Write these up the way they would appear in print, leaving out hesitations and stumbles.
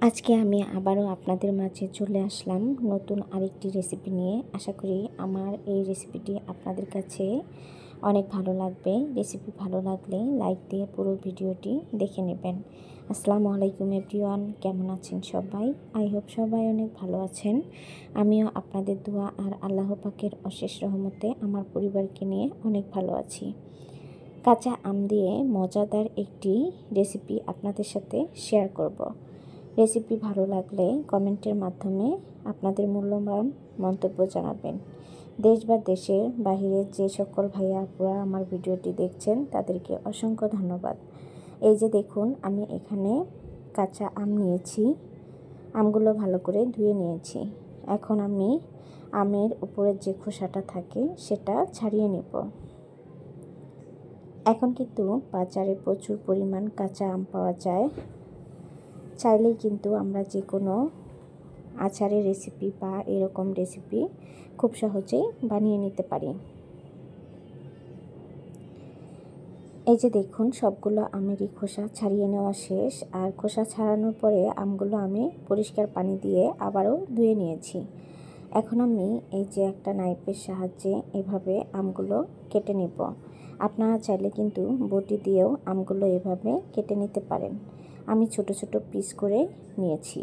আজকে আমি আবারও আপনাদের মাঝে চলে আসলাম নতুন আরেকটি রেসিপি নিয়ে। আশা করি আমার এই রেসিপিটি আপনাদের কাছে অনেক ভালো লাগবে। রেসিপি ভালো লাগলে লাইক দিয়ে পুরো ভিডিওটি দেখে নেবেন। আসসালামু আলাইকুম এভরিওয়ান, কেমন আছেন সবাই? আই হোপ সবাই অনেক ভালো আছেন। আমিও আপনাদের দোয়া আর আল্লাহ পাকের অশেষ রহমতে আমার পরিবারকে নিয়ে অনেক ভালো আছি। কাঁচা আম দিয়ে মজাদার একটি রেসিপি আপনাদের সাথে শেয়ার করব। রেসিপি ভালো লাগলে কমেন্টের মাধ্যমে আপনাদের মূল্যবান মন্তব্য জানাবেন। দেশ বা দেশের বাহিরের যে সকল ভাইয়া আপুরা আমার ভিডিওটি দেখছেন তাদেরকে অসংখ্য ধন্যবাদ। এই যে দেখুন, আমি এখানে কাঁচা আম নিয়েছি। আমগুলো ভালো করে ধুয়ে নিয়েছি। এখন আমি আমের উপরের যে খোসাটা থাকে সেটা ছাড়িয়ে নেব। এখন কিন্তু বাজারে প্রচুর পরিমাণ কাঁচা আম পাওয়া যায়। চাইলেই কিন্তু আমরা যে কোনো আচারের রেসিপি বা এরকম রেসিপি খুব সহজেই বানিয়ে নিতে পারি। এই যে দেখুন, সবগুলো আমেরই খোসা ছাড়িয়ে নেওয়া শেষ। আর খোসা ছাড়ানোর পরে আমগুলো আমি পরিষ্কার পানি দিয়ে আবারও ধুয়ে নিয়েছি। এখন আমি এই যে একটা নাইফের সাহায্যে এভাবে আমগুলো কেটে নেব। আপনারা চাইলে কিন্তু বটি দিয়েও আমগুলো এভাবে কেটে নিতে পারেন। আমি ছোট ছোট পিস করে নিয়েছি।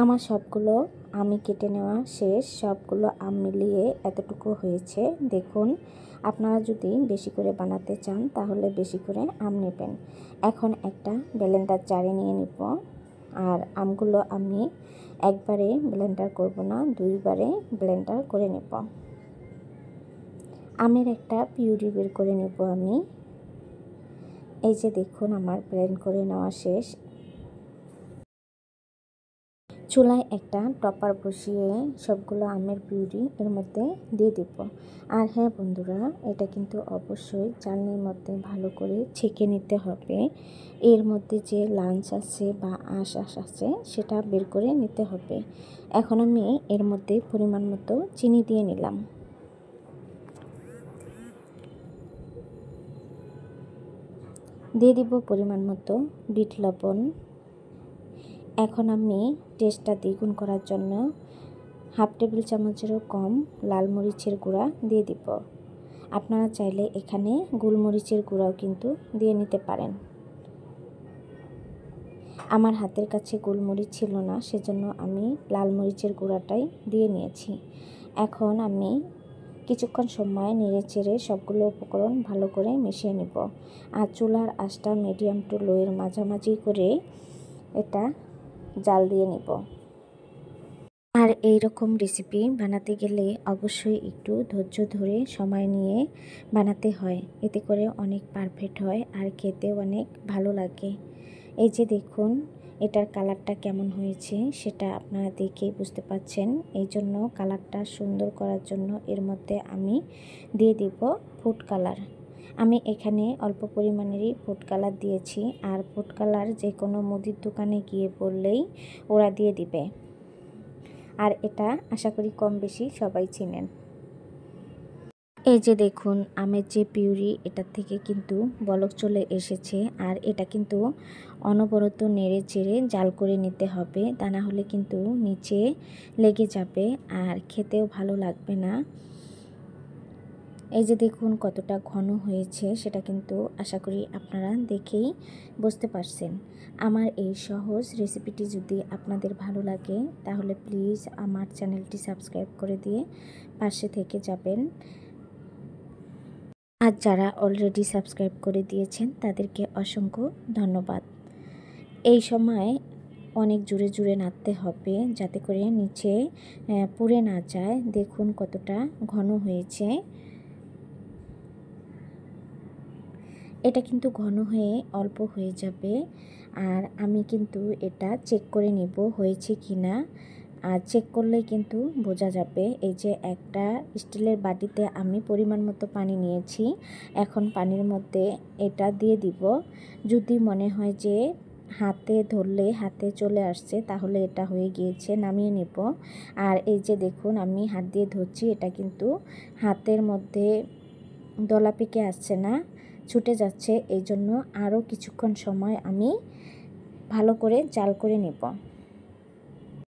আমার সবগুলো আমি কেটে নেওয়া শেষ। সবগুলো আম মিলিয়ে এতটুকু হয়েছে। দেখুন, আপনারা যদি বেশি করে বানাতে চান তাহলে বেশি করে আম নেবেন। এখন একটা ব্লেন্ডার জারে নিয়ে নিব। আর আমগুলো আমি একবারে ব্লেন্ডার করব না, দুইবারে ব্লেন্ডার করে নেব। আমের একটা পিউরি বের করে নেব আমি। এই যে দেখুন, আমার ব্লেন্ড করে নেওয়া শেষ। চুলায় একটা টপার বসিয়ে সবগুলো আমের পিউরি এর মধ্যে দিয়ে দিব। আর হ্যাঁ বন্ধুরা, এটা কিন্তু অবশ্যই চালনির মধ্যে ভালো করে ছেঁকে নিতে হবে। এর মধ্যে যে লাঞ্চ আছে বা আঁশ আছে সেটা বের করে নিতে হবে। এখন আমি এর মধ্যে পরিমাণ মতো চিনি দিয়ে নিলাম। দিয়ে দিব পরিমাণ মতো বিট লবণ। এখন আমি টেস্টটা দ্বিগুণ করার জন্য হাফ টেবিল চামচেরও কম লাল মরিচের গুঁড়া দিয়ে দিব। আপনারা চাইলে এখানে গোলমরিচের গুঁড়াও কিন্তু দিয়ে নিতে পারেন। আমার হাতের কাছে গোলমরিচ ছিল না, সেজন্য আমি লাল মরিচের গুঁড়াটাই দিয়ে নিয়েছি। এখন আমি কিছুক্ষণ সময় নেড়ে চেড়ে সবগুলো উপকরণ ভালো করে মিশিয়ে নিব। আর চুলার আঁচটা মিডিয়াম টু লোয়ের মাঝামাঝি করে এটা জাল দিয়ে নিব। আর এই রকম রেসিপি বানাতে গেলে অবশ্যই একটু ধৈর্য ধরে সময় নিয়ে বানাতে হয়। এতে করে অনেক পারফেক্ট হয় আর খেতেও অনেক ভালো লাগে। এই যে দেখুন, এটার কালারটা কেমন হয়েছে সেটা আপনারা দেখেই বুঝতে পাচ্ছেন। এই জন্য কালারটা সুন্দর করার জন্য এর মধ্যে আমি দিয়ে দিব ফুড কালার। আমি এখানে অল্প পরিমাণেরই ফুড কালার দিয়েছি। আর ফুড কালার যে কোনো মুদির দোকানে গিয়ে বললেই ওরা দিয়ে দিবে। আর এটা আশা করি কম বেশি সবাই চিনেন। এই যে দেখুন, আমের যে পিউরি এটার থেকে কিন্তু বলক চলে এসেছে। আর এটা কিন্তু অনবরত নেড়ে চেড়ে জাল করে নিতে হবে, তা না হলে কিন্তু নিচে লেগে যাবে আর খেতেও ভালো লাগবে না। এই যে দেখুন কতটা ঘন হয়েছে, সেটা কিন্তু আশা করি আপনারা দেখেই বুঝতে পারছেন। আমার এই সহজ রেসিপিটি যদি আপনাদের ভালো লাগে তাহলে প্লিজ আমার চ্যানেলটি সাবস্ক্রাইব করে দিয়ে পাশে থেকে যাবেন। আর যারা অলরেডি সাবস্ক্রাইব করে দিয়েছেন তাদেরকে অসংখ্য ধন্যবাদ। এই সময় অনেক জোরে জোরে নাড়তে হবে যাতে করে নিচে পুড়ে না যায়। দেখুন কতটা ঘন হয়েছে। এটা কিন্তু ঘন হয়ে অল্প হয়ে যাবে। আর আমি কিন্তু এটা চেক করে নিব হয়েছে কি না। আর চেক করলেই কিন্তু বোঝা যাবে। এই যে একটা স্টিলের বাটিতে আমি পরিমাণ মতো পানি নিয়েছি। এখন পানির মধ্যে এটা দিয়ে দিব। যদি মনে হয় যে হাতে ধরলে হাতে চলে আসছে তাহলে এটা হয়ে গিয়েছে, নামিয়ে নেব। আর এই যে দেখুন, আমি হাত দিয়ে ধরছি, এটা কিন্তু হাতের মধ্যে দলা পেকে আসছে না, ছুটে যাচ্ছে। এই জন্য আরও কিছুক্ষণ সময় আমি ভালো করে জাল করে নেব।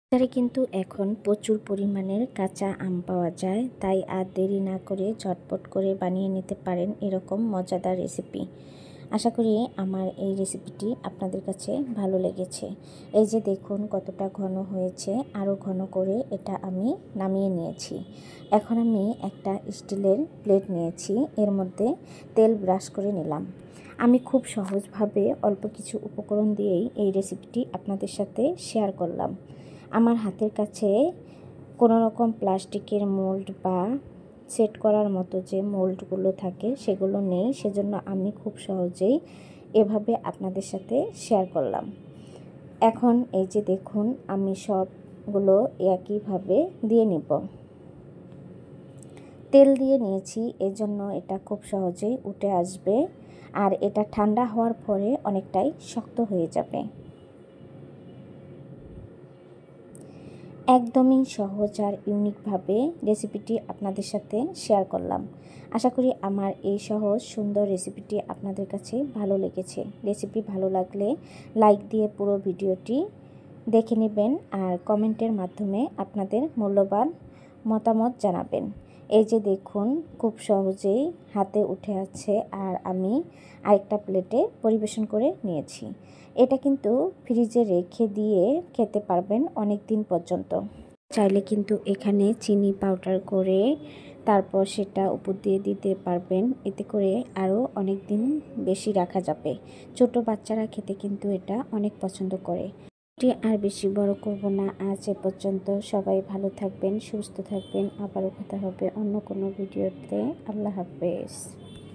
বাজারে কিন্তু এখন প্রচুর পরিমাণের কাঁচা আম পাওয়া যায়, তাই আর দেরি না করে ঝটপট করে বানিয়ে নিতে পারেন এরকম মজাদার রেসিপি। আশা করি আমার এই রেসিপিটি আপনাদের কাছে ভালো লেগেছে। এই যে দেখুন কতটা ঘন হয়েছে, আরও ঘন করে এটা আমি নামিয়ে নিয়েছি। এখন আমি একটা স্টিলের প্লেট নিয়েছি, এর মধ্যে তেল ব্রাশ করে নিলাম। আমি খুব সহজভাবে অল্প কিছু উপকরণ দিয়েই এই রেসিপিটি আপনাদের সাথে শেয়ার করলাম। আমার হাতের কাছে কোনো রকম প্লাস্টিকের মোল্ড বা সেট করার মতো যে মোল্ডগুলো থাকে সেগুলো নেই, সেজন্য আমি খুব সহজেই এভাবে আপনাদের সাথে শেয়ার করলাম। এখন এই যে দেখুন আমি সবগুলো একইভাবে দিয়ে নিব। তেল দিয়ে নিয়েছি, এজন্য এটা খুব সহজেই উঠে আসবে, আর এটা ঠান্ডা হওয়ার পরে অনেকটাই শক্ত হয়ে যাবে। একদমই সহজ আর ইউনিকভাবে রেসিপিটি আপনাদের সাথে শেয়ার করলাম। আশা করি আমার এই সহজ সুন্দর রেসিপিটি আপনাদের কাছে ভালো লেগেছে। রেসিপি ভালো লাগলে লাইক দিয়ে পুরো ভিডিওটি দেখে নেবেন আর কমেন্টের মাধ্যমে আপনাদের মূল্যবান মতামত জানাবেন। এই যে দেখুন খুব সহজেই হাতে উঠে আছে, আর আমি আরেকটা প্লেটে পরিবেশন করে নিয়েছি। এটা কিন্তু ফ্রিজে রেখে দিয়ে খেতে পারবেন অনেক দিন পর্যন্ত। চাইলে কিন্তু এখানে চিনি পাউডার করে তারপর সেটা উপর দিয়ে দিতে পারবেন, এতে করে আরও অনেক দিন বেশি রাখা যাবে। ছোট বাচ্চারা খেতে কিন্তু এটা অনেক পছন্দ করে। আর বেশি বড় করব না, আজ এ পর্যন্ত। সবাই ভালো থাকবেন, সুস্থ থাকবেন। আবারও কথা হবে অন্য কোনো ভিডিওতে। আল্লাহ হাফেজ।